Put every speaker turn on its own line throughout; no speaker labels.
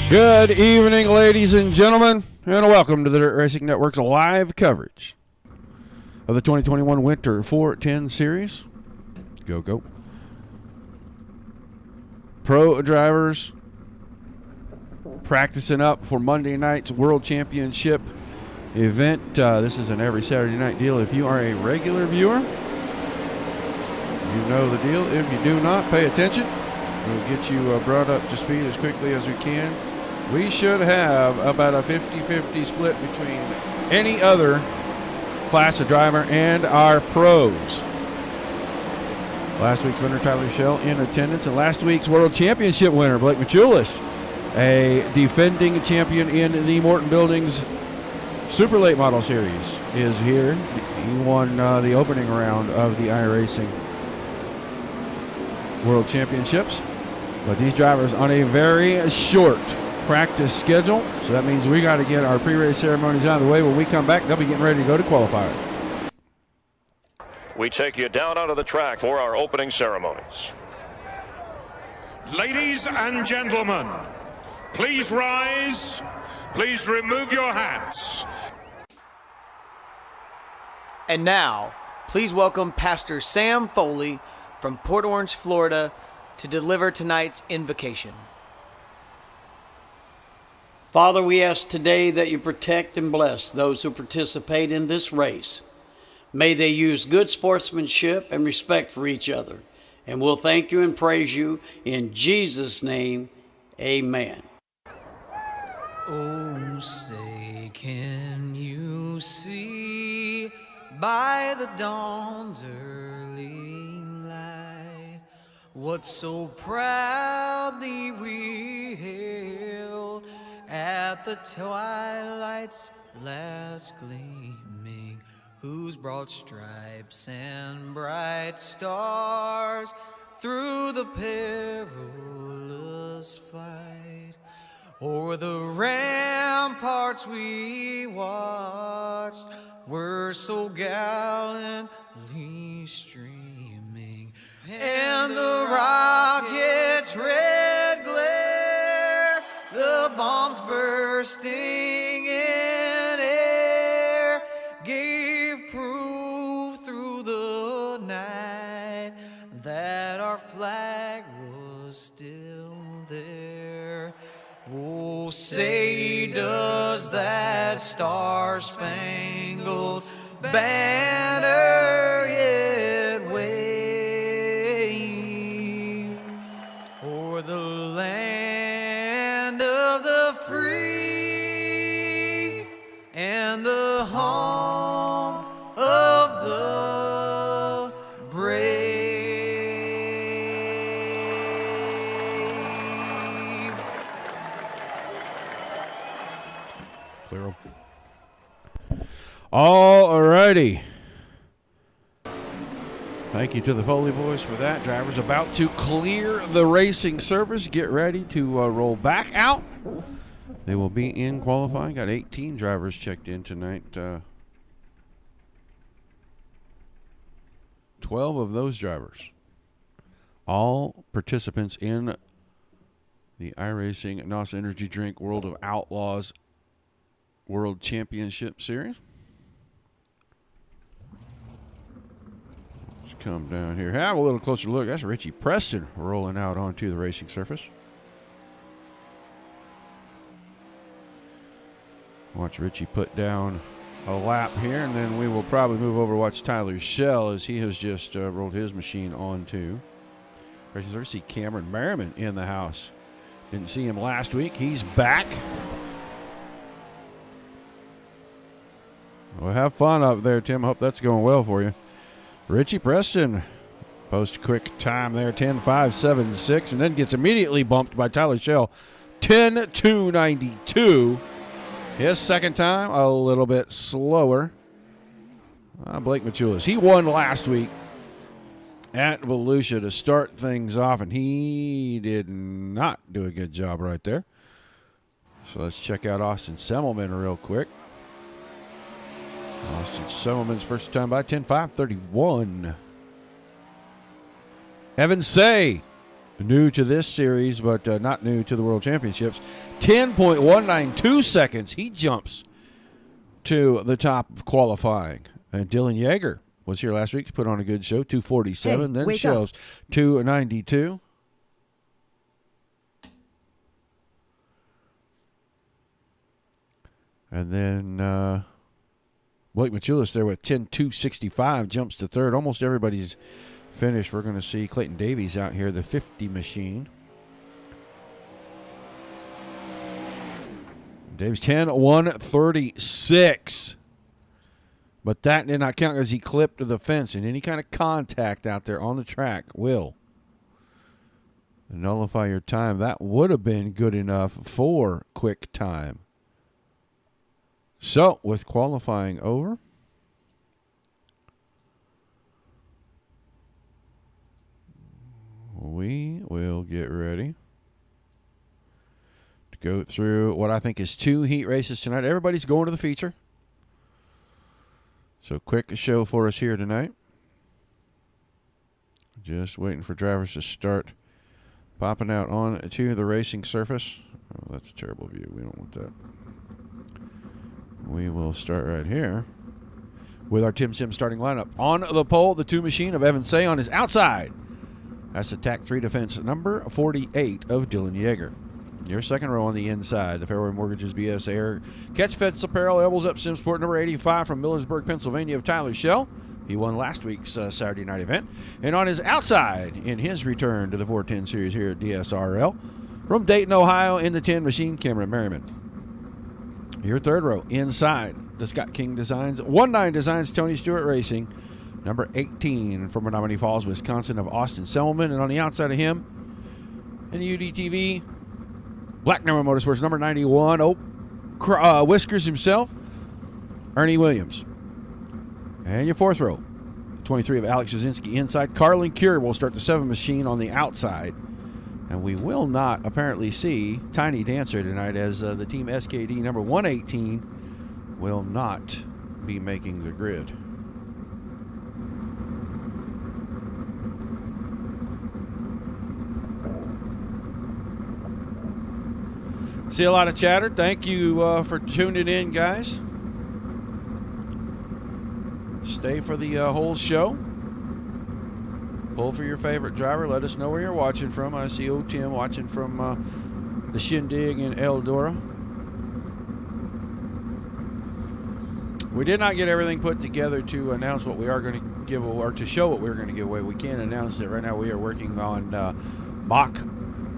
Good evening, ladies and gentlemen, and welcome to the Dirt Racing Network's live coverage of the 2021 Winter 410 Series. Go, go. Pro drivers practicing up for Monday night's World Championship event. This is an every Saturday night deal. If you are a regular viewer, you know the deal. If you do not, pay attention. We'll get you brought up to speed as quickly as we can. We should have about a 50-50 split between any other class of driver and our pros. Last week's winner, Tyler Schell, in attendance, and last week's World Championship winner, Blake Machulis, a defending champion in the Morton Buildings Super Late Model Series, is here. He won the opening round of the iRacing World Championships. But these drivers on a very short practice schedule, so that means we got to get our pre-race ceremonies out of the way. When we come back, they'll be getting ready to go to qualifier.
We take you down onto the track for our opening ceremonies.
Ladies and gentlemen, please rise. Please remove your hats.
And now, please welcome Pastor Sam Foley from Port Orange, Florida, to deliver tonight's invocation.
Father, we ask today that you protect and bless those who participate in this race. May they use good sportsmanship and respect for each other. And we'll thank you and praise you in Jesus' name. Amen.
Oh, say, can you see by the dawn's early light what so proudly we hailed at the twilight's last gleaming, whose broad stripes and bright stars through the perilous flight o'er the ramparts we watched were so gallantly streaming, and the rocket's red glare, the bombs bursting in air, gave proof through the night that our flag was still there. Oh, say, does that star-spangled banner yet wave o'er the land of the free and the home of the brave?
Clear. All righty. Thank you to the Foley boys for that. Drivers about to clear the racing surface. Get ready to roll back out. They will be in qualifying. Got 18 drivers checked in tonight. 12 of those drivers, all participants in the iRacing NOS Energy Drink World of Outlaws World Championship Series. Let's come down here. Have a little closer look. That's Richie Preston rolling out onto the racing surface. Watch Richie put down a lap here, and then we will probably move over to watch Tyler Schell as he has just rolled his machine onto. Racing surface. See Cameron Merriman in the house. Didn't see him last week. He's back. Well, have fun up there, Tim. Hope that's going well for you. Richie Preston post quick time there, 10.576, and then gets immediately bumped by Tyler Schell, 10.292. His second time, a little bit slower. Blake Machulis. He won last week at Volusia to start things off, and he did not do a good job right there. So let's check out Austin Semmelman real quick. Austin Semmelman's first time by 10.531. Evan Say new to this series, but not new to the World Championships. 10.192 seconds. He jumps to the top of qualifying. And Dylan Yeager was here last week. He put on a good show, 247. Then shows 292. And then Blake Machulis there with 10.265, jumps to third. Almost everybody's finished. We're going to see Clayton Davies out here, the 50 machine. Davies 10.136. But that did not count as he clipped to the fence. And any kind of contact out there on the track will nullify your time. That would have been good enough for quick time. So, with qualifying over, we will get ready to go through what I think is 2 heat races tonight. Everybody's going to the feature. So, quick show for us here tonight. Just waiting for drivers to start popping out onto the racing surface. Oh, that's a terrible view. We don't want that. We will start right here with our Tim Sim starting lineup. On the pole, the 2 machine of Evan Say on his outside. That's the TAC 3 defense, number 48 of Dylan Yeager. Your second row on the inside, the Fairway Mortgages BS Air Catch Fence Apparel, Elbows Up Sim Sport, number 85 from Millersburg, Pennsylvania of Tyler Shell. He won last week's Saturday night event. And on his outside, in his return to the 410 series here at DSRL, from Dayton, Ohio, in the 10 machine, Cameron Merriman. Your third row, inside, the Scott King Designs, 19 Designs, Tony Stewart Racing, number 18 from Menominee Falls, Wisconsin of Austin Selman. And on the outside of him, in the UDTV, Black Number Motorsports, number 91, Whiskers himself, Ernie Williams. And your fourth row, 23 of Alex Jasinski inside. Carlin Cure will start the 7 machine on the outside. And we will not apparently see Tiny Dancer tonight, as the team SKD number 118 will not be making the grid. See a lot of chatter. Thank you for tuning in, guys. Stay for the whole show. Pull for your favorite driver. Let us know where you're watching from. I see old Tim watching from the Shindig in Eldora. We did not get everything put together to announce what we are going to give away, or to show what we're going to give away. We can't announce it right now. We are working on mock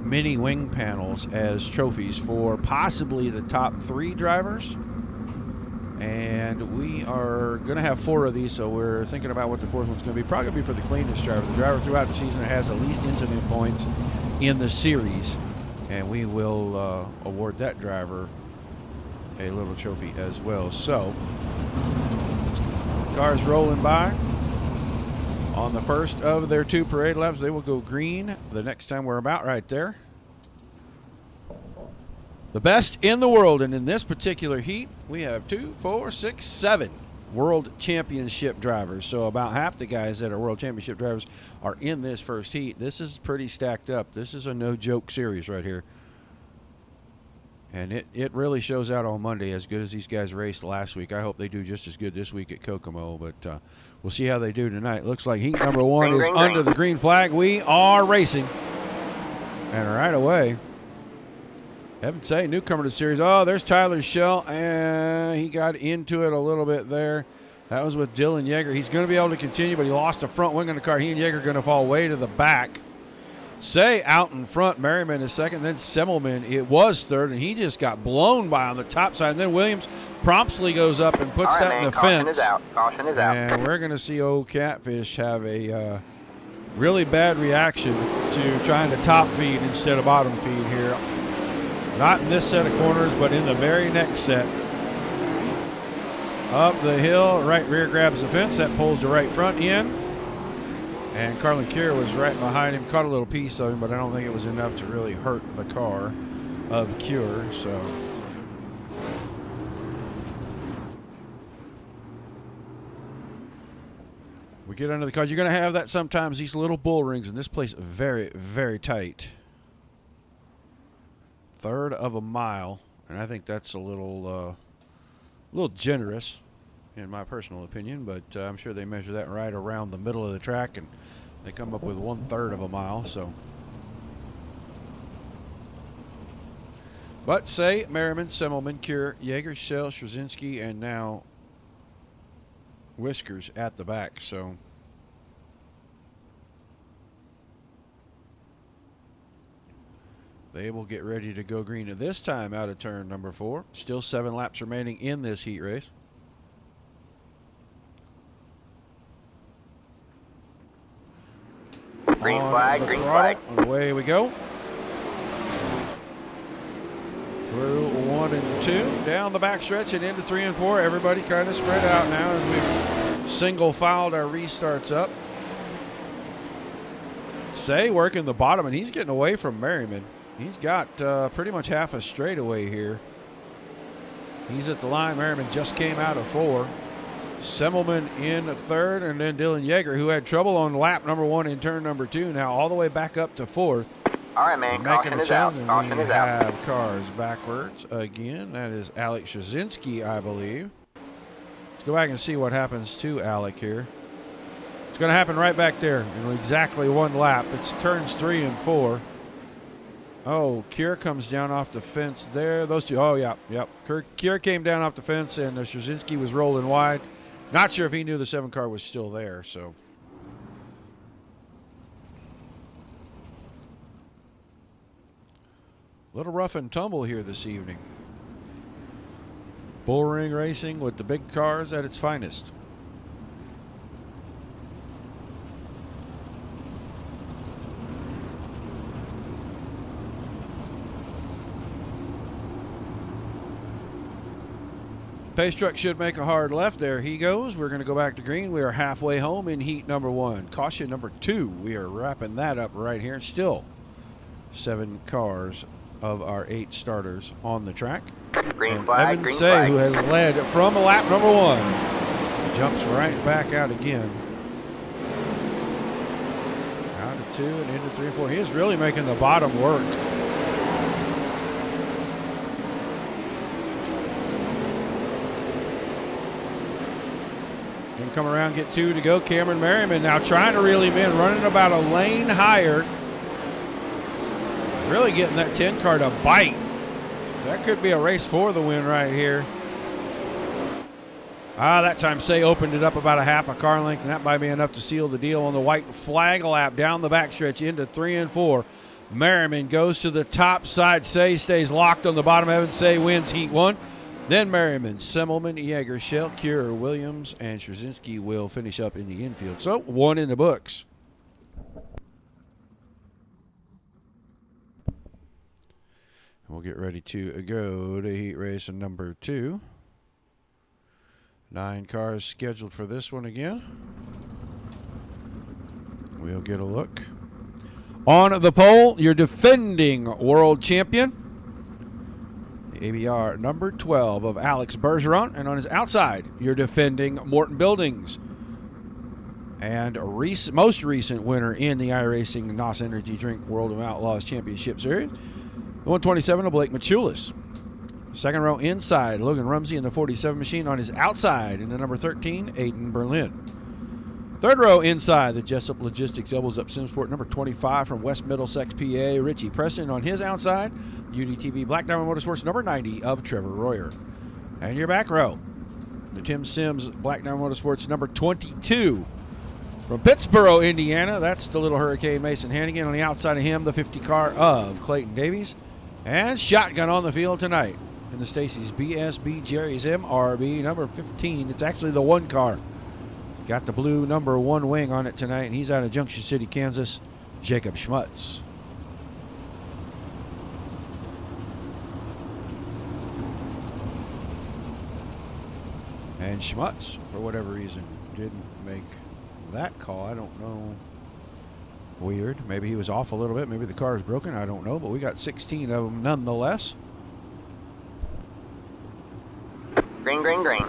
mini wing panels as trophies for possibly the top 3 drivers. And we are going to have 4 of these, so we're thinking about what the 4th one's going to be. Probably going to be for the cleanest driver, the driver throughout the season that has the least incident points in the series. And we will award that driver a little trophy as well. So, cars rolling by on the first of their 2 parade laps. They will go green the next time we're about, right there. The best in the world, and in this particular heat, we have 2, 4, 6, 7 World Championship drivers. So about half the guys that are World Championship drivers are in this first heat. This is pretty stacked up. This is a no-joke series right here. And it really shows out on Monday, as good as these guys raced last week. I hope they do just as good this week at Kokomo, but we'll see how they do tonight. Looks like heat number 1 is under the green flag. We are racing. And right away, Evan Say, newcomer to the series. Oh, there's Tyler Shell, and he got into it a little bit there. That was with Dylan Yeager. He's going to be able to continue, but he lost the front wing on the car. He and Yeager are going to fall way to the back. Say out in front, Merriman is second, then Semmelman, it was third, and he just got blown by on the top side. And then Williams promptly goes up and puts that in the fence.
Caution is out. Caution is out.
And we're going to see old Catfish have a really bad reaction to trying to top feed instead of bottom feed here. Not in this set of corners, but in the very next set. Up the hill, right rear grabs the fence. That pulls the right front in. And Carlin Cure was right behind him. Caught a little piece of him, but I don't think it was enough to really hurt the car of Cure. So We get under the cars. You're going to have that sometimes, these little bull rings, and this place is very, very tight. Third of a mile, and I think that's a little generous, in my personal opinion, but I'm sure they measure that right around the middle of the track, and they come up with 1/3 of a mile. So, but say Merriman, Semmelman, Cure, Yeager, Shell, Straczynski, and now Whiskers at the back. So they will get ready to go green at this time out of turn number 4. Still 7 laps remaining in this heat race.
Green flag, green flag.
Away we go. Through 1 and 2, down the backstretch and into 3 and 4. Everybody kind of spread out now as we've single filed our restarts up. Say working the bottom, and he's getting away from Merriman. He's got pretty much half a straightaway here. He's at the line. Merriman just came out of 4. Semmelman in 3rd, and then Dylan Yeager, who had trouble on lap number 1 in turn number 2, now all the way back up to 4th.
All right, man. Caution is out. Caution is out.
Have cars backwards again. That is Alec Straczynski, I believe. Let's go back and see what happens to Alec here. It's going to happen right back there in exactly 1 lap. It's turns 3 and 4. Oh, Cure comes down off the fence there. Those two. Oh, yeah, yep. Cure came down off the fence, and Straczynski was rolling wide. Not sure if he knew the 7 car was still there, so. Little rough and tumble here this evening. Bullring racing with the big cars at its finest. Pace truck should make a hard left. There he goes. We're going to go back to green. We are halfway home in heat number 1. Caution number 2. We are wrapping that up right here. Still 7 cars of our 8 starters on the track.
Green flag,
Evan
green
Say,
flag.
who has led from lap number 1, jumps right back out again. Out of 2 and into 3 and 4. He is really making the bottom work. Gonna come around, get 2 to go. Cameron Merriman now trying to reel him in, running about a lane higher. Really getting that 10 car to bite. That could be a race for the win right here. That time Say opened it up about a half a car length, and that might be enough to seal the deal on the white flag lap down the backstretch into 3 and 4. Merriman goes to the top side. Say stays locked on the bottom. Evan Say wins heat 1. Then Merriman, Semmelman, Yeager, Shell, Cure, Williams, and Straczynski will finish up in the infield. So 1 in the books. We'll get ready to go to heat race number 2. 9 cars scheduled for this one again. We'll get a look. On the pole, your defending world champion, the ABR number 12 of Alex Bergeron. And on his outside, your defending Morton Buildings. And most recent winner in the iRacing NOS Energy Drink World of Outlaws Championship Series. The 127 of Blake Machulis. Second row inside, Logan Rumsey in the 47 machine. On his outside, in the number 13, Aiden Berlin. Third row inside, the Jessup Logistics doubles up Simsport number 25 from West Middlesex, PA, Richie Preston. On his outside, UDTV Black Diamond Motorsports number 90 of Trevor Royer. And your back row, the Tim Sims Black Diamond Motorsports number 22 from Pittsboro, Indiana. That's the Little Hurricane Mason Hannigan. On the outside of him, the 50 car of Clayton Davies. And shotgun on the field tonight in the Stacy's BSB Jerry's MRB number 15. It's actually the 1 car. It's got the blue number 1 wing on it tonight, and he's out of Junction City, Kansas, Jacob Schmutz. And Schmutz, for whatever reason, didn't make that call. I don't know. Weird. Maybe he was off a little bit. Maybe the car is broken. I don't know. But we got 16 of them nonetheless.
Green, green, green.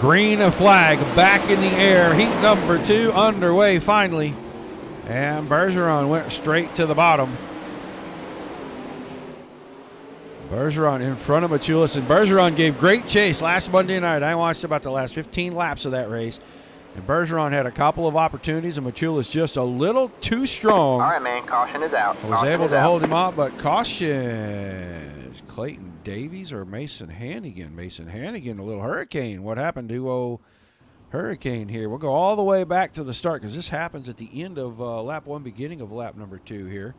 Green flag back in the air. Heat number 2 underway finally. And Bergeron went straight to the bottom. Bergeron in front of Machulis. And Bergeron gave great chase last Monday night. I watched about the last 15 laps of that race. And Bergeron had a couple of opportunities, and Machulis just a little too strong.
All right, man. Caution is out.
Was able to hold him off, but caution. Clayton Davies or Mason Hannigan? Mason Hannigan, a little hurricane. What happened to Hurricane here? We'll go all the way back to the start because this happens at the end of lap 1, beginning of lap number 2 here.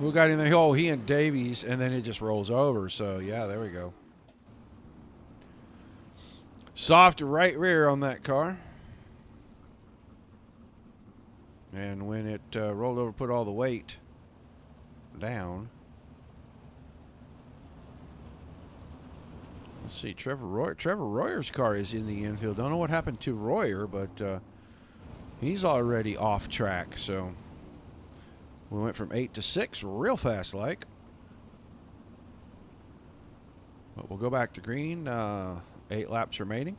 Who got in there? Oh, he and Davies, and then it just rolls over. So, yeah, there we go. Soft right rear on that car. And when it rolled over, put all the weight down. Let's see, Trevor Royer's car is in the infield. Don't know what happened to Royer, but he's already off track, so... We went from 8 to 6 real fast like. But we'll go back to green. 8 laps remaining.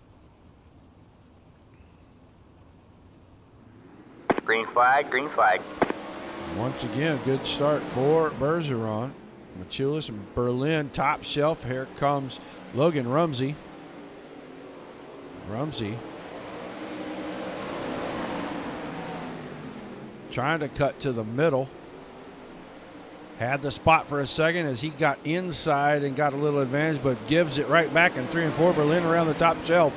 Green flag, green flag.
Once again, good start for Bergeron. Machulis and Berlin top shelf. Here comes Logan Rumsey. Trying to cut to the middle. Had the spot for a second as he got inside and got a little advantage, but gives it right back in 3 and 4. Berlin around the top shelf.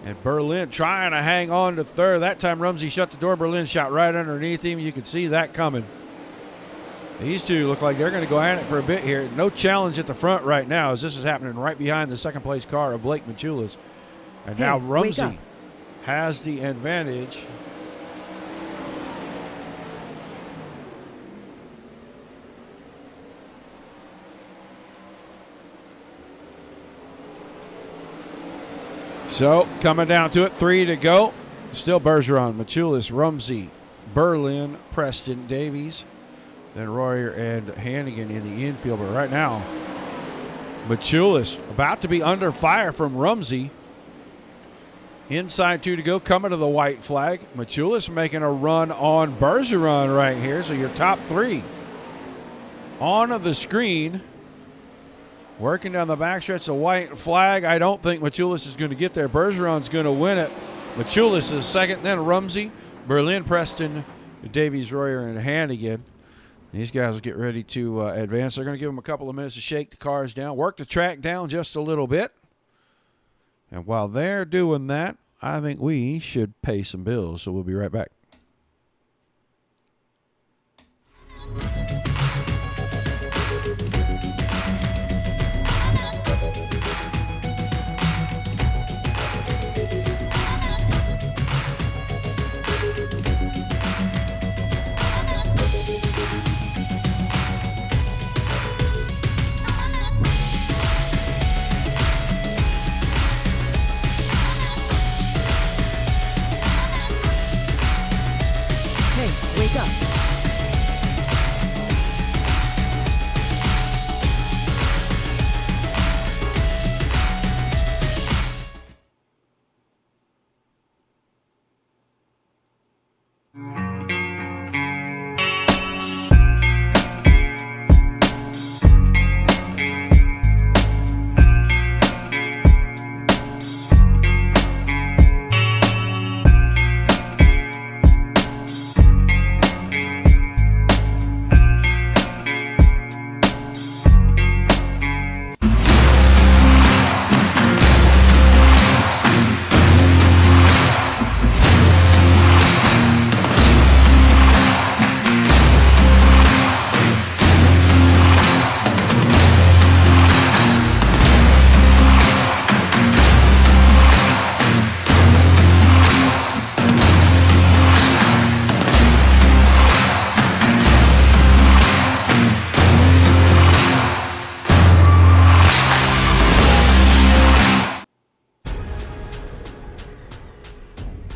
And Berlin trying to hang on to third. That time Rumsey shut the door. Berlin shot right underneath him. You could see that coming. These two look like they're going to go at it for a bit here. No challenge at the front right now as this is happening right behind the second place car of Blake Machulis. And now Rumsey has the advantage. So, coming down to it, 3 to go. Still Bergeron, Machulis, Rumsey, Berlin, Preston, Davies, then Royer and Hannigan in the infield. But right now, Machulis about to be under fire from Rumsey. Inside 2 to go, coming to the white flag. Machulis making a run on Bergeron right here. So your top 3 on the screen. Working down the backstretch, the white flag. I don't think Machulis is going to get there. Bergeron's going to win it. Machulis is second, then Rumsey, Berlin, Preston, Davies, Royer, and Hannigan. These guys will get ready to advance. They're going to give them a couple of minutes to shake the cars down, work the track down just a little bit. And while they're doing that, I think we should pay some bills. So we'll be right back.
Wake up.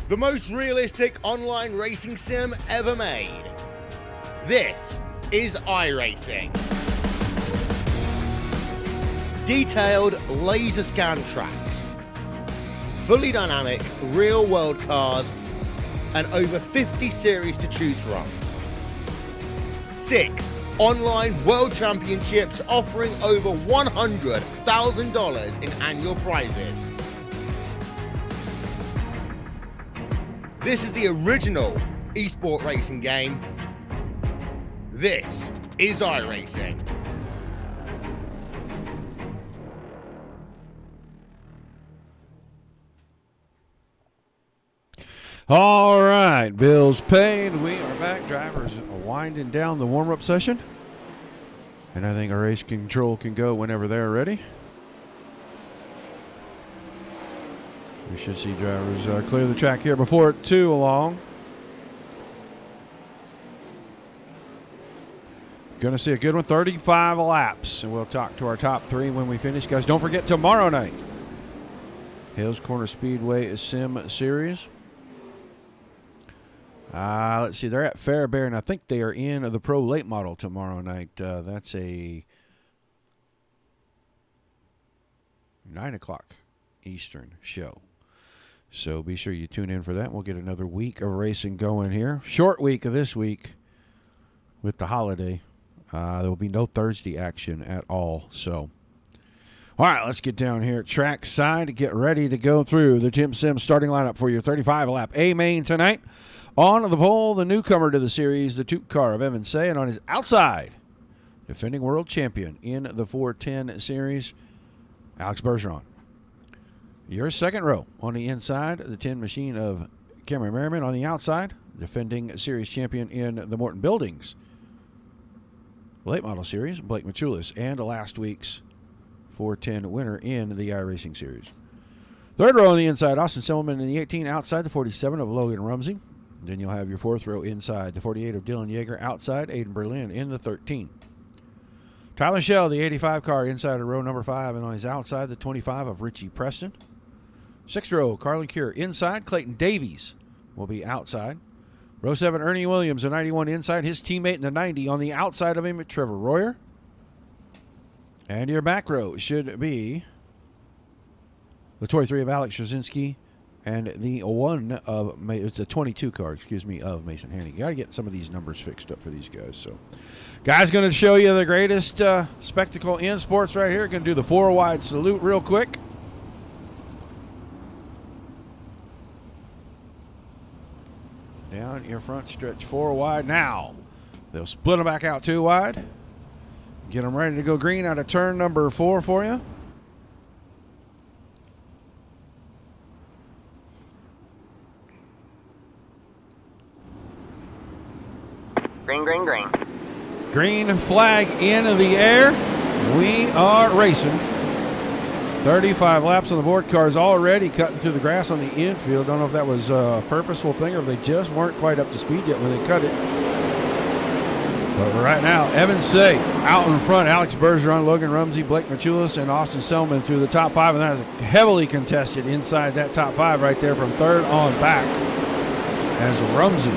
The most realistic online racing sim ever made. This is iRacing. Detailed laser scan tracks, fully dynamic real-world cars, and over 50 series to choose from. 6 online world championships offering over $100,000 in annual prizes. This is the original esport racing game. This is iRacing.
All right, bills paid. We are back. Drivers are winding down the warm-up session. And I think our race control can go whenever they're ready. We should see drivers clear the track here before too long. Going to see a good one, 35 laps. And we'll talk to our top 3 when we finish. Guys, don't forget tomorrow night, Hills Corner Speedway Sim Series. Let's see, they're at Fairbairn. I think they are in the Pro Late Model tomorrow night. That's a 9 o'clock Eastern show. So be sure you tune in for that. We'll get another week of racing going here. Short week of this week with the holiday. There will be no Thursday action at all. So, all right, let's get down here at track side to get ready to go through the Tim Sims starting lineup for your 35-lap A main tonight. On the pole, the newcomer to the series, the Toot car of Evan Say, and on his outside, defending world champion in the 410 series, Alex Bergeron. Your second row on the inside, the 10 machine of Cameron Merriman. On the outside, defending series champion in the Morton Buildings late model series, Blake Machulis, and last week's 410 winner in the iRacing series. Third row on the inside, Austin Semmelman in the 18, outside the 47 of Logan Rumsey. Then you'll have your fourth row inside, the 48 of Dylan Yeager, outside Aiden Berlin in the 13. Tyler Schell, the 85 car, inside of row number 5, and on his outside, the 25 of Richie Preston. Sixth row, Carlin Cure inside, Clayton Davies will be outside. Row 7, Ernie Williams, the 91 inside, his teammate in the 90 on the outside of him, Trevor Royer. And your back row should be the 23 of Alex Straczynski and the 1 of, it's a 22 car, of Mason Haney. You got to get some of these numbers fixed up for these guys. So, guys, going to show you the greatest spectacle in sports right here. Going to do the 4-wide salute real quick. Down your front stretch 4 wide. Now, they'll split them back out 2 wide. Get them ready to go green out of turn number 4 for you.
Green, green, green.
Green flag in the air. We are racing. 35 laps on the board. Cars already cutting through the grass on the infield. Don't know if that was a purposeful thing or if they just weren't quite up to speed yet when they cut it. But right now, Evan Say out in front. Alex Bergeron, Logan Rumsey, Blake Machulis, and Austin Selman through the top 5. And that is heavily contested inside that top 5 right there from third on back. As Rumsey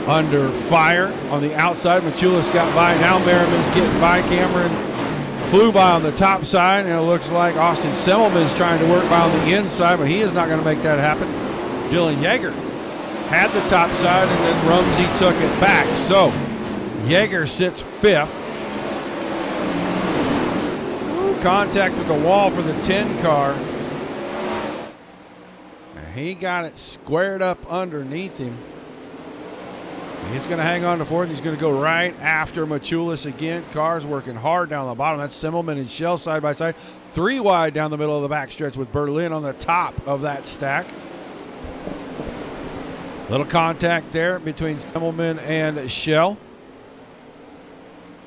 under fire on the outside. Machulis got by. Now Merriman's getting by. Cameron flew by on the top side, and it looks like Austin Semmelman is trying to work by on the inside, but he is not going to make that happen. Dylan Yeager had the top side, and then Rumsey took it back. So Yeager sits 5th. Contact with the wall for the 10 car. And he got it squared up underneath him. He's going to hang on to 4th. He's going to go right after Machulis again. Cars working hard down the bottom. That's Semmelman and Schell side by side. 3 wide down the middle of the backstretch with Berlin on the top of that stack. Little contact there between Semmelman and Schell.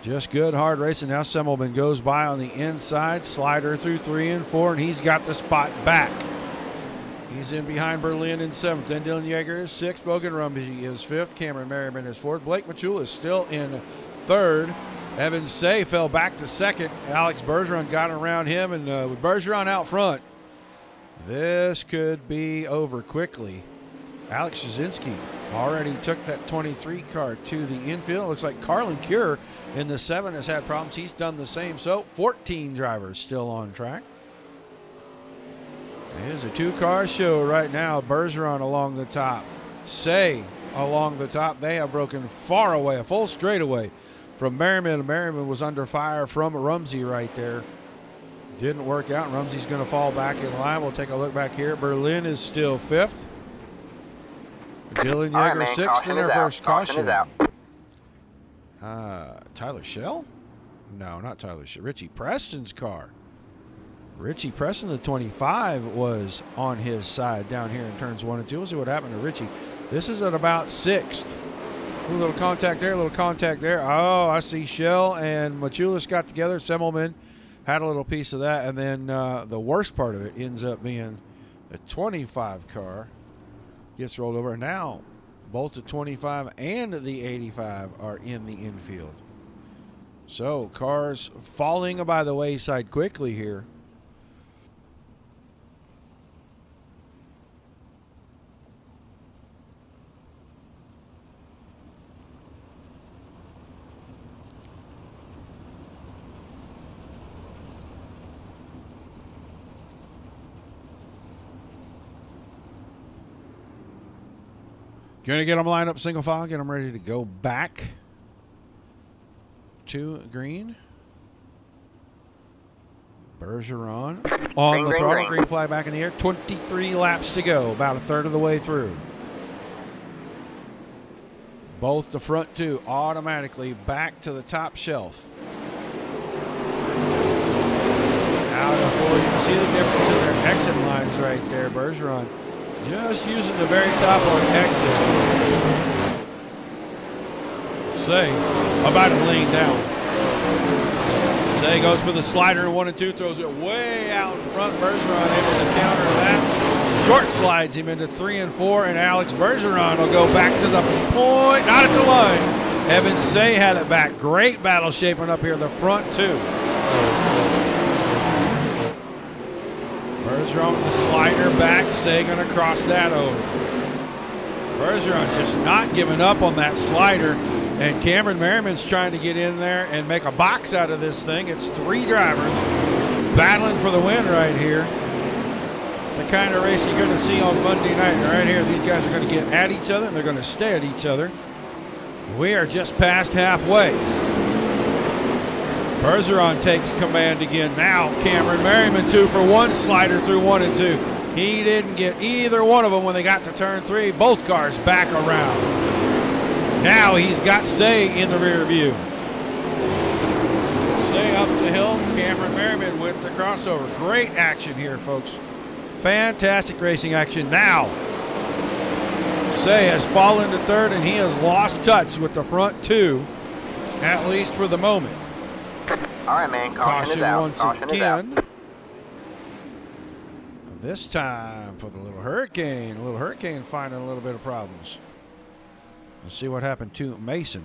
Just good hard racing. Now Semmelman goes by on the inside. Slider through 3 and 4, and he's got the spot back. He's in behind Berlin in 7th. Then Dylan Yeager is 6th. Logan Rumsey is 5th. Cameron Merriman is 4th. Blake Machulis still in 3rd. Evan Say fell back to 2nd. Alex Bergeron got around him, and with Bergeron out front, this could be over quickly. Alex Jasinski already took that 23 car to the infield. Looks like Carlin Cure in the 7 has had problems. He's done the same. So 14 drivers still on track. It is a 2-car show right now. Bergeron along the top. Say along the top. They have broken far away, a full straightaway from Merriman. Merriman was under fire from Rumsey right there. Didn't work out. Rumsey's going to fall back in line. We'll take a look back here. Berlin is still 5th. Dylan Yeager 6th in their first caution. Tyler Schell? No, not Tyler Schell. Richie Preston's car. Richie Preston, the 25, was on his side down here in turns 1 and 2. We'll see what happened to Richie. This is at about 6th. A little contact there, a little contact there. Oh, I see Schell and Machulis got together. Semmelman had a little piece of that, and then the worst part of it ends up being a 25 car gets rolled over. Now, both the 25 and the 85 are in the infield. So, cars falling by the wayside quickly here. Going to get them lined up single file, get them ready to go back to green. Bergeron on the throttle, green flag back in the air. 23 laps to go, about a third of the way through. Both the front 2 automatically back to the top shelf. Out of 4, you can see the difference in their exit lines right there. Bergeron just using the very top on exit. Say, about to lane down. Say goes for the slider in 1 and 2, throws it way out in front. Bergeron able to counter that. Short slides him into 3 and 4, and Alex Bergeron will go back to the point, not at the line. Evan Say had it back. Great battle shaping up here, the front 2. Bergeron with the slider back. Say going to cross that over. Bergeron just not giving up on that slider. And Cameron Merriman's trying to get in there and make a box out of this thing. It's 3 drivers battling for the win right here. It's the kind of race you're going to see on Monday night. And right here, these guys are going to get at each other, and they're going to stay at each other. We are just past halfway. Bergeron takes command again. Now Cameron Merriman 2 for 1, slider through 1 and 2. He didn't get either one of them when they got to turn 3. Both cars back around. Now he's got Say in the rear view. Say up the hill. Cameron Merriman with the crossover. Great action here, folks. Fantastic racing action. Now Say has fallen to 3rd, and he has lost touch with the front 2, at least for the moment.
All right, man.
Caution once again. This time for the Little Hurricane. Little Hurricane finding a little bit of problems. Let's see what happened to Mason.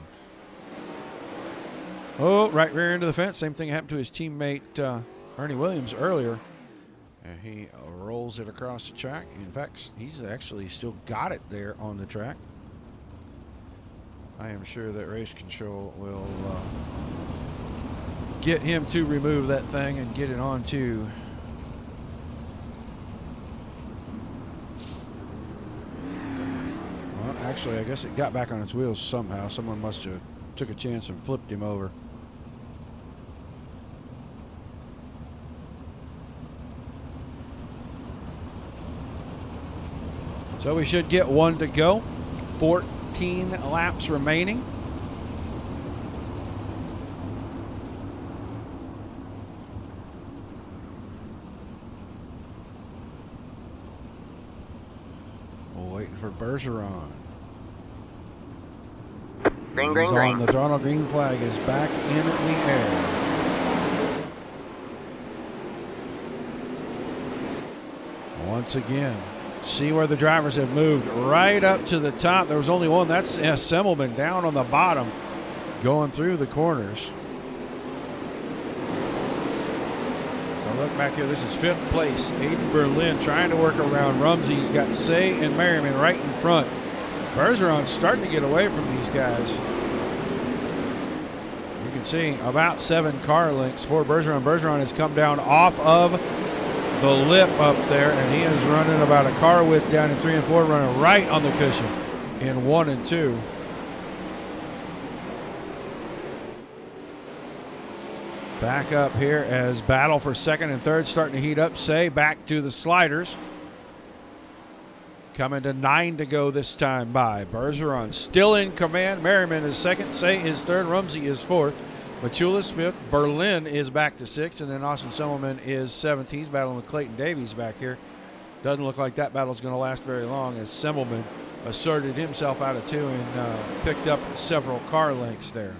Oh, right rear into the fence. Same thing happened to his teammate Ernie Williams earlier. And he rolls it across the track. In fact, he's actually still got it there on the track. I am sure that race control will get him to remove that thing and get it onto actually, I guess it got back on its wheels somehow. Someone must have took a chance and flipped him over. So we should get 1 to go. 14 laps remaining. We're waiting for Bergeron.
Green, green,
He's
green.
on the throttle. Green flag is back in the air. Once again, see where the drivers have moved right up to the top. There was only one. That's Semmelman down on the bottom going through the corners. Look back here. This is 5th place. Aiden Berlin trying to work around Rumsey. He's got Say and Merriman right in front. Bergeron starting to get away from these guys. You can see about 7 car lengths for Bergeron. Bergeron has come down off of the lip up there, and he is running about a car width down in 3 and 4, running right on the cushion in 1 and 2. Back up here as battle for 2nd and 3rd starting to heat up. Say back to the sliders. Coming to 9 to go this time by. Bergeron still in command. Merriman is 2nd. Say is 3rd. Rumsey is 4th. Machulis 5th. Berlin is back to 6th. And then Austin Semmelman is 7th. He's battling with Clayton Davies back here. Doesn't look like that battle's going to last very long as Semmelman asserted himself out of 2 and picked up several car lengths there.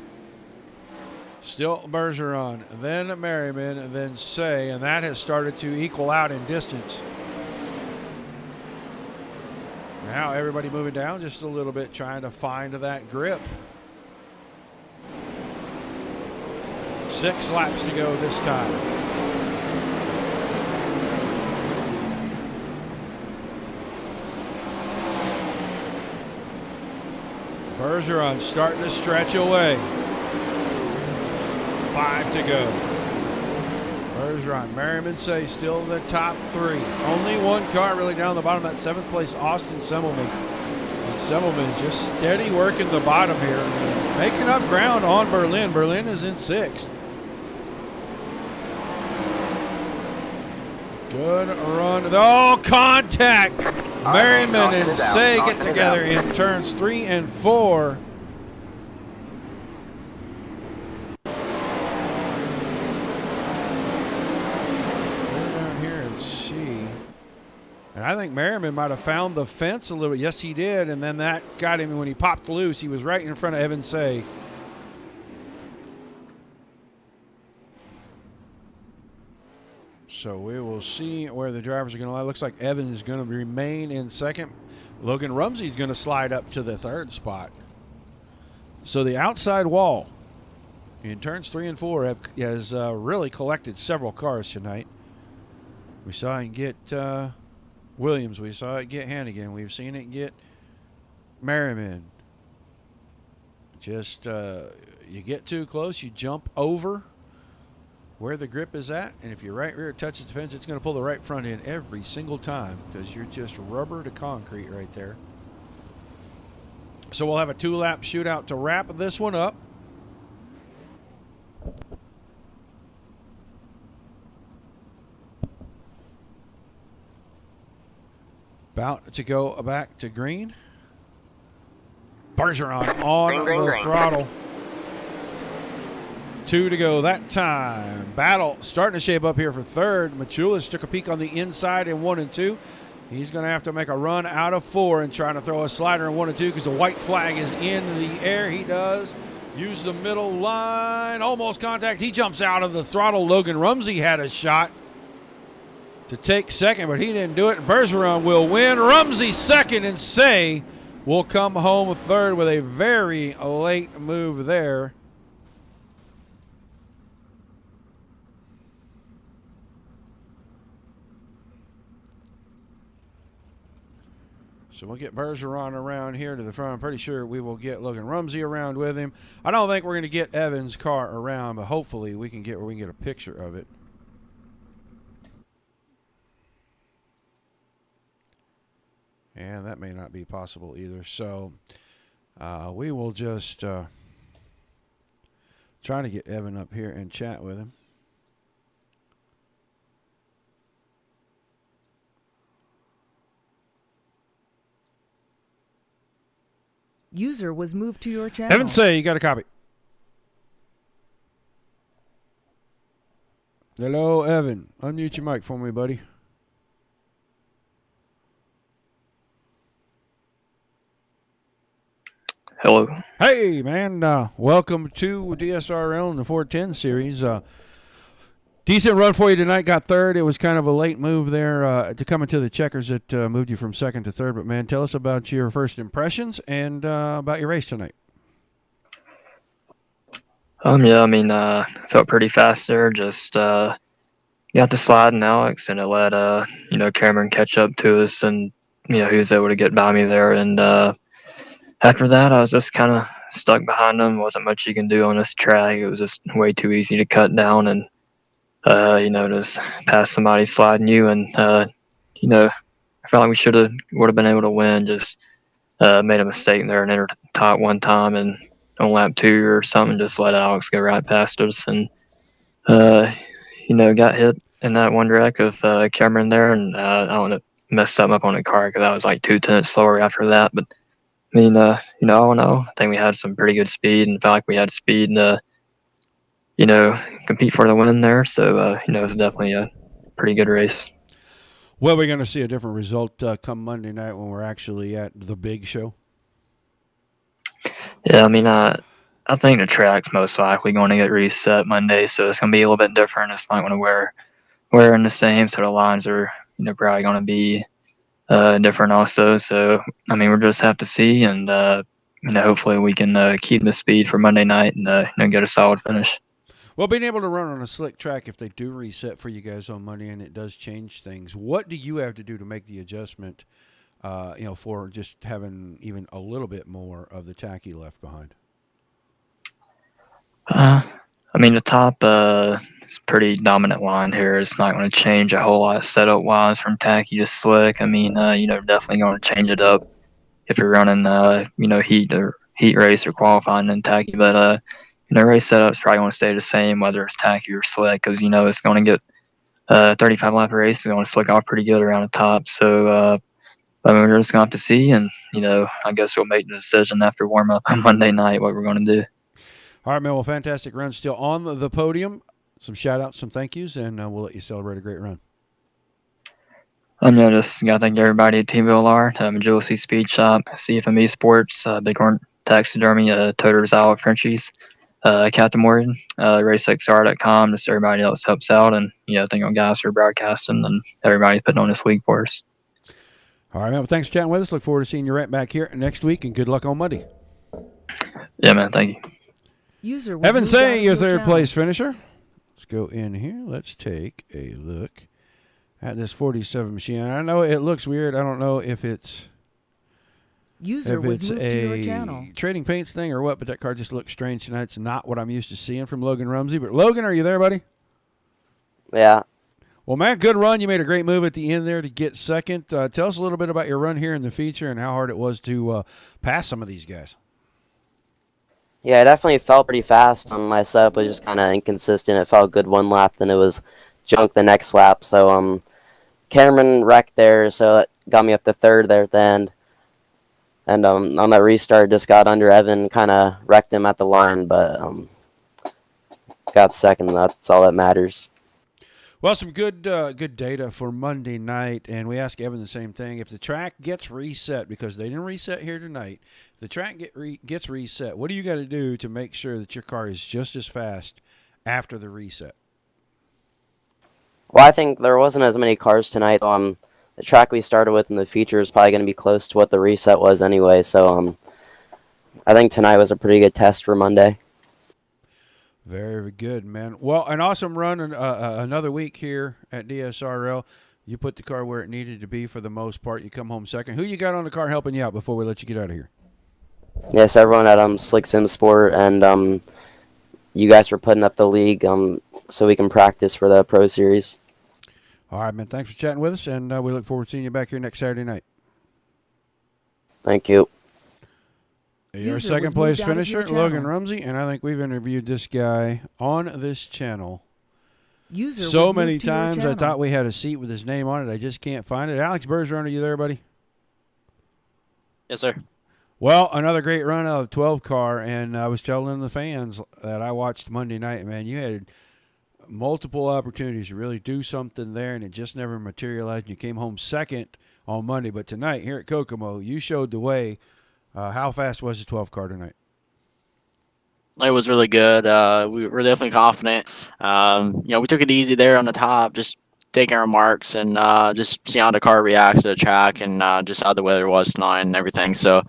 Still Bergeron, then Merriman, then Say, and that has started to equal out in distance. Now everybody moving down just a little bit, trying to find that grip. 6 laps to go this time. Bergeron starting to stretch away. 5 to go. Bergeron, Merriman, Say still the top 3. Only 1 car really down the bottom. That 7th place, Austin Semmelman. And Semmelman just steady working the bottom here, making up ground on Berlin. Berlin is in 6th. Good run. Oh, contact! Merriman and Say get together in turns 3 and 4. And I think Merriman might have found the fence a little bit. Yes, he did. And then that got him when he popped loose. He was right in front of Evan Say. So we will see where the drivers are going to lie. Looks like Evan is going to remain in 2nd. Logan Rumsey is going to slide up to the 3rd spot. So the outside wall in turns 3 and 4 has really collected several cars tonight. We saw him get Williams. We saw it get Hannigan. We've seen it get Merriman. Just you get too close, you jump over where the grip is at, and if your right rear touches the fence, it's going to pull the right front in every single time because you're just rubber to concrete right there. So we'll have a 2-lap shootout to wrap this one up. About to go back to green. Bergeron on the throttle. 2 to go that time. Battle starting to shape up here for 3rd. Machulis took a peek on the inside in 1 and 2. He's going to have to make a run out of 4 and try to throw a slider in 1 and 2 because the white flag is in the air. He does use the middle line. Almost contact. He jumps out of the throttle. Logan Rumsey had a shot to take 2nd, but he didn't do it. Bergeron will win. Rumsey 2nd, and Say will come home 3rd with a very late move there. So we'll get Bergeron around here to the front. I'm pretty sure we will get Logan Rumsey around with him. I don't think we're going to get Evans' car around, but hopefully we can get where we can get a picture of it. And that may not be possible either. So we will just try to get Evan up here and chat with him.
User was moved to your channel.
Evan Say, you got a copy. Hello, Evan. Unmute your mic for me, buddy.
Hello.
Hey, man. Welcome to DSRL in the 410 series. Decent run for you tonight. Got 3rd. It was kind of a late move there to come into the checkers that moved you from 2nd to 3rd. But, man, tell us about your first impressions and about your race tonight.
Yeah, I mean, felt pretty fast there. Just got the slide in Alex, and it let Cameron catch up to us, and he was able to get by me there. And after that, I was just kind of stuck behind him. Wasn't much you can do on this track. It was just way too easy to cut down and just pass somebody sliding you. And I felt like would have been able to win. Just made a mistake there and entered top one time, and on lap 2 or something, just let Alex go right past us, and got hit in that one wreck of Cameron there, and I don't know, messed something up on the car because I was like 2 tenths slower after that. But I mean, I don't know. I think we had some pretty good speed, and felt like we had speed to, compete for the win there. So, it was definitely a pretty good race.
Well, we're going to see a different result come Monday night when we're actually at the big show.
Yeah, I mean, I think the track's most likely going to get reset Monday, so it's going to be a little bit different. It's not going to wear in the same, so the lines are probably going to be different also. So I mean, we'll just have to see, and hopefully we can keep the speed for Monday night and get a solid finish.
Well, being able to run on a slick track, if they do reset for you guys on Monday and it does change things, what do you have to do to make the adjustment, for just having even a little bit more of the tacky left behind?
I mean, the top is pretty dominant line here. It's not going to change a whole lot setup-wise from tacky to slick. I mean, definitely going to change it up if you're running, heat race or qualifying in tacky. But, race setup's probably going to stay the same whether it's tacky or slick because, it's going to get 35 lap race. It's going to slick off pretty good around the top. So, I mean, we're just going to have to see. And, I guess we'll make the decision after warm-up on Monday night what we're going to do.
All right, man. Well, fantastic run still on the podium. Some shout-outs, some thank yous, and we'll let you celebrate a great run.
Just got to thank everybody at Team VLR, Agility Speed Shop, CFME Sports, Bighorn Taxidermy, Toters Isle Frenchies, Captain Morgan, RaceXR.com, just everybody else helps out, and, thank you guys for broadcasting and everybody putting on this week for us.
All right, man. Well, thanks for chatting with us. Look forward to seeing you right back here next week, and good luck on Monday.
Yeah, man. Thank you.
Evan Say, your third place finisher. Let's go in here. Let's take a look at this 47 machine. I know it looks weird. I don't know if it's a trading paints thing or what, but that car just looks strange tonight. It's not what I'm used to seeing from Logan Rumsey. But Logan, are you there, buddy?
Yeah.
Well, Matt, good run. You made a great move at the end there to get second. Tell us a little bit about your run here in the feature and how hard it was to pass some of these guys.
Yeah, I definitely felt pretty fast. My setup was just kind of inconsistent. It felt good one lap, then it was junk the next lap. So Cameron wrecked there, so that got me up to third there at the end. And on that restart, just got under Evan, kind of wrecked him at the line, but got second. That's all that matters.
Well, some good data for Monday night, and we asked Evan the same thing. If the track gets reset, because they didn't reset here tonight, if the track gets reset, what do you got to do to make sure that your car is just as fast after the reset?
Well, I think there wasn't as many cars tonight. The track we started with in the feature is probably going to be close to what the reset was anyway, so I think tonight was a pretty good test for Monday.
Very good, man. Well, an awesome run another week here at DSRL. You put the car where it needed to be for the most part. You come home second. Who you got on the car helping you out before we let you get out of here?
Yes, everyone at Slick Sim Sport, and you guys for putting up the league so we can practice for the Pro Series.
All right, man. Thanks for chatting with us, and we look forward to seeing you back here next Saturday night.
Thank you.
Your second place finisher, Logan Rumsey, and I think we've interviewed this guy on this channel so many times. I thought we had a seat with his name on it. I just can't find it. Alex Bergeron, are you there, buddy?
Yes, sir.
Well, another great run out of the 12 car, and I was telling the fans that I watched Monday night, man, you had multiple opportunities to really do something there, and it just never materialized. You came home second on Monday, but tonight here at Kokomo, you showed the way. How fast was the 12 car tonight?
It was really good. We were definitely confident. We took it easy there on the top, just taking our marks and just see how the car reacts to the track and just how the weather was tonight and everything. So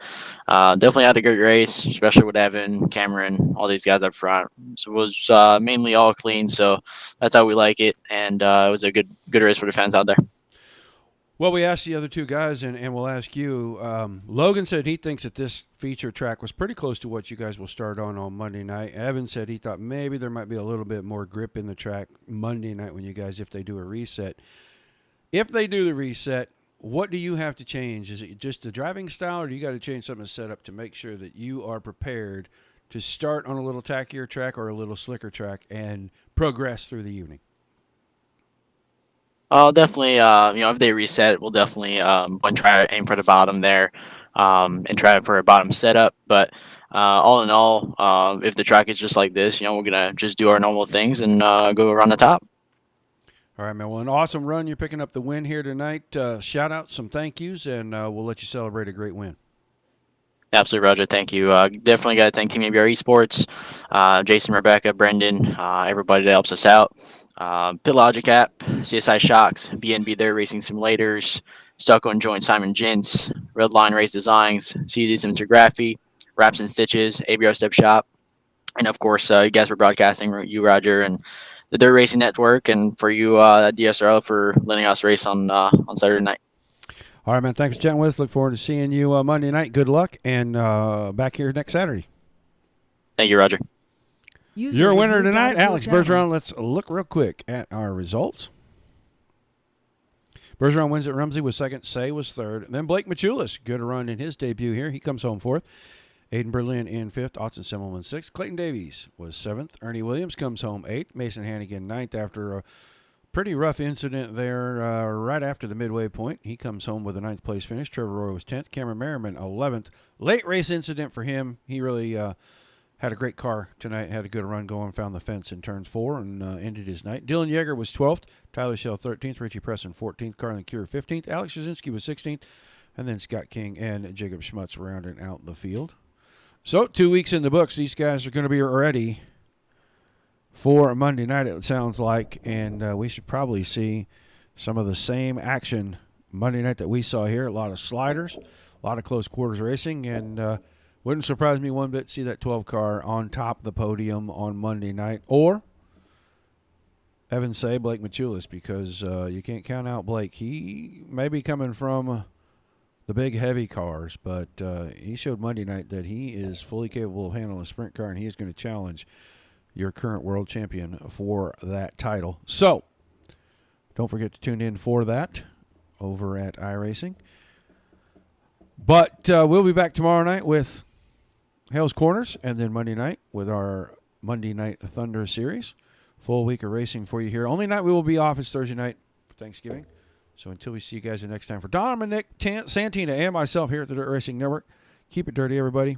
definitely had a good race, especially with Evan, Cameron, all these guys up front. So it was mainly all clean. So that's how we like it, and it was a good race for the fans out there.
Well, we asked the other two guys, and we'll ask you. Logan said he thinks that this feature track was pretty close to what you guys will start on Monday night. Evan said he thought maybe there might be a little bit more grip in the track Monday night when you guys, if they do a reset. If they do the reset, what do you have to change? Is it just the driving style, or do you got to change something set up to make sure that you are prepared to start on a little tackier track or a little slicker track and progress through the evening?
Definitely, if they reset, we'll definitely try to aim for the bottom there and try for a bottom setup. But all in all, if the track is just like this, we're going to just do our normal things and go around the top.
All right, man. Well, an awesome run. You're picking up the win here tonight. Shout out, some thank yous, and we'll let you celebrate a great win.
Absolutely, Roger. Thank you. Definitely got to thank Team ABR Esports, Jason, Rebecca, Brendan, everybody that helps us out. Pit Logic app, CSI Shocks, BNB Dirt Racing Simulators, Stucco and Joint Simon Gents, Redline Race Designs, CD Cinematography, Wraps and Stitches, ABR Step Shop, and of course, you guys for broadcasting, you, Roger, and the Dirt Racing Network, and for you, DSRL, for letting us race on Saturday night.
All right, man. Thanks for chatting with us. Look forward to seeing you Monday night. Good luck, and back here next Saturday.
Thank you, Roger.
Your winner tonight, Alex Bergeron. Let's look real quick at our results. Bergeron wins at Rumsey was second. Say was third. And then Blake Machulis, good run in his debut here. He comes home fourth. Aiden Berlin in fifth. Austin Semmelman sixth. Clayton Davies was seventh. Ernie Williams comes home eighth. Mason Hannigan ninth after a pretty rough incident there right after the midway point. He comes home with a ninth place finish. Trevor Roy was 10th. Cameron Merriman 11th. Late race incident for him. He really had a great car tonight, had a good run going, found the fence in turn 4, and ended his night. Dylan Yeager was 12th, Tyler Shell 13th, Richie Preston 14th, Carlin Cure 15th, Alex Jasinski was 16th, and then Scott King and Jacob Schmutz rounding out the field. So 2 weeks in the books, these guys are going to be ready for Monday night, it sounds like, and we should probably see some of the same action Monday night that we saw here. A lot of sliders, a lot of close quarters racing, and wouldn't surprise me one bit to see that 12 car on top of the podium on Monday night. Or Evan Say, Blake Machulis, because you can't count out Blake. He may be coming from the big heavy cars, but he showed Monday night that he is fully capable of handling a sprint car, and he is going to challenge your current world champion for that title. So don't forget to tune in for that over at iRacing. But we'll be back tomorrow night with Hale's Corners, and then Monday night with our Monday Night Thunder series. Full week of racing for you here. Only night we will be off is Thursday night for Thanksgiving. So until we see you guys the next time, for Dominic Santina and myself here at the Dirt Racing Network, keep it dirty, everybody.